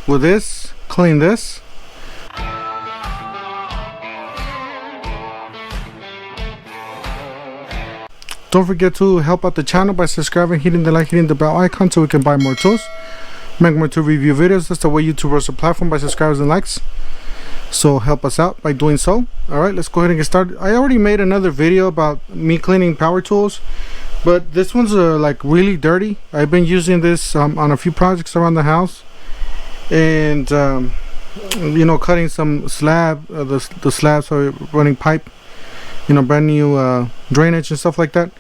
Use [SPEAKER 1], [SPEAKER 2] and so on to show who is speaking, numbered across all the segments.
[SPEAKER 1] with this, clean this. Don't forget to help out the channel by subscribing, hitting the like, hitting the bell icon so we can buy more tools, make more tool review videos. That's the way YouTube runs the platform, by subscribers and likes. So help us out by doing so. Alright, let's go ahead and get started. I already made another video about me cleaning power tools, but this one's like really dirty. I've been using this on a few projects around the house, and you know, cutting some slab, the slabs are running pipe, you know, brand new drainage and stuff like that.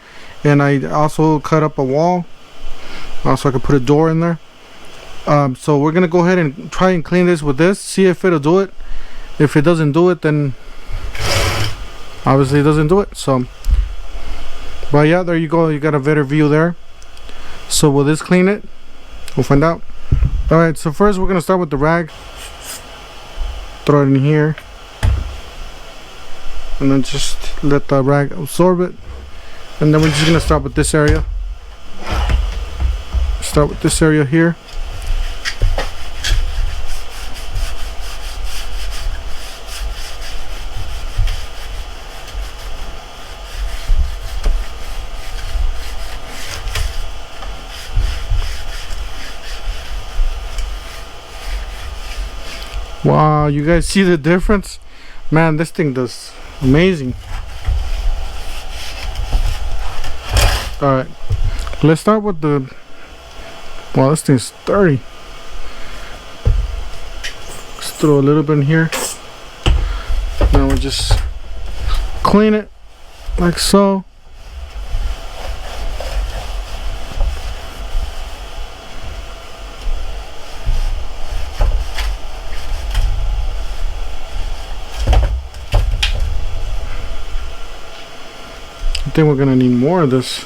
[SPEAKER 1] And I also cut up a wall so I could put a door in there. So we're gonna go ahead and try and clean this with this, see if it'll do it. If it doesn't do it, then obviously it doesn't do it. So, but yeah, there you go, you got a better view there. So will this clean it? We'll find out. Alright, so first we're gonna start with the rag. Throw it in here, and then just let the rag absorb it. And then we're just gonna start with this area. Start with this area here. Wow, you guys see the difference? Man, this thing does amazing. Alright, let's start with the, wow, this thing's dirty. Let's throw a little bit in here. Now we'll just clean it like so. I think we're gonna need more of this.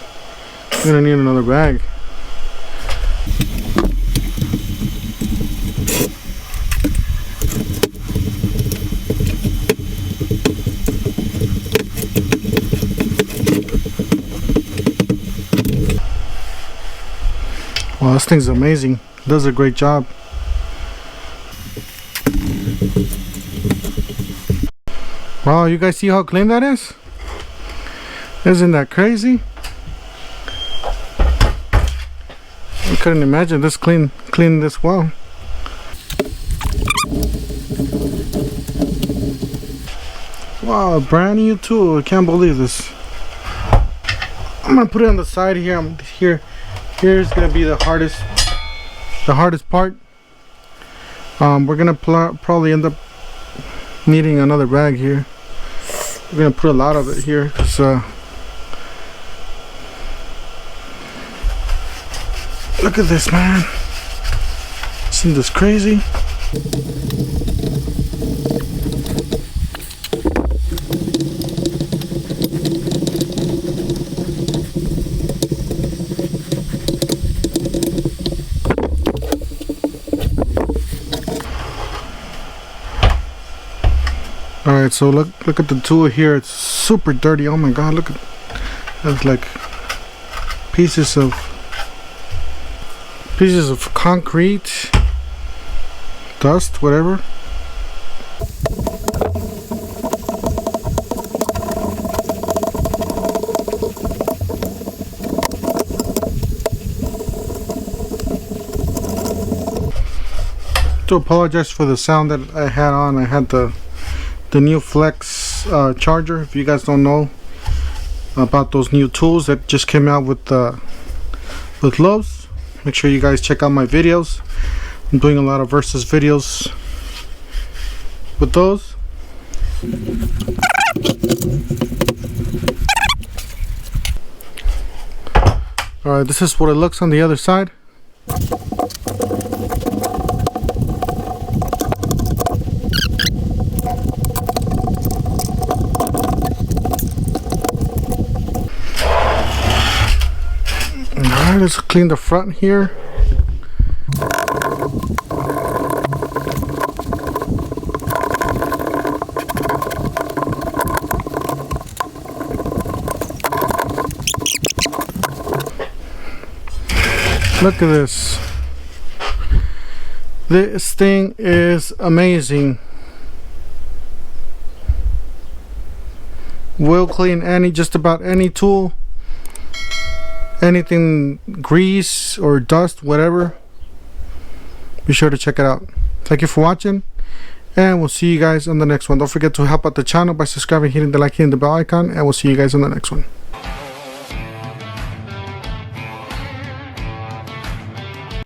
[SPEAKER 1] We're gonna need another bag. Wow, this thing's amazing. It does a great job. Wow, you guys see how clean that is? Isn't that crazy? I couldn't imagine this clean this well. Wow, brand new tool. I can't believe this. I'm gonna put it on the side here. Here's gonna be the hardest part. We're gonna probably end up needing another bag here. We're gonna put a lot of it here because look at this, man. Isn't this crazy? Alright, so look at the tool here. It's super dirty. Oh my god, look at, that's like pieces of concrete, dust, whatever. To apologize for the sound that I had on. I had the new Flex charger. If you guys don't know about those new tools that just came out with Lowe's, make sure you guys check out my videos. I'm doing a lot of versus videos with those. Alright, this is what it looks on the other side. Alright, let's clean the front here. Look at this. This thing is amazing. Will clean just about any tool, anything grease or dust, whatever. Be sure to check it out. Thank you for watching, and we'll see you guys on the next one. Don't forget to help out the channel by subscribing, hitting the like, hitting the bell icon, and we'll see you guys on the next one.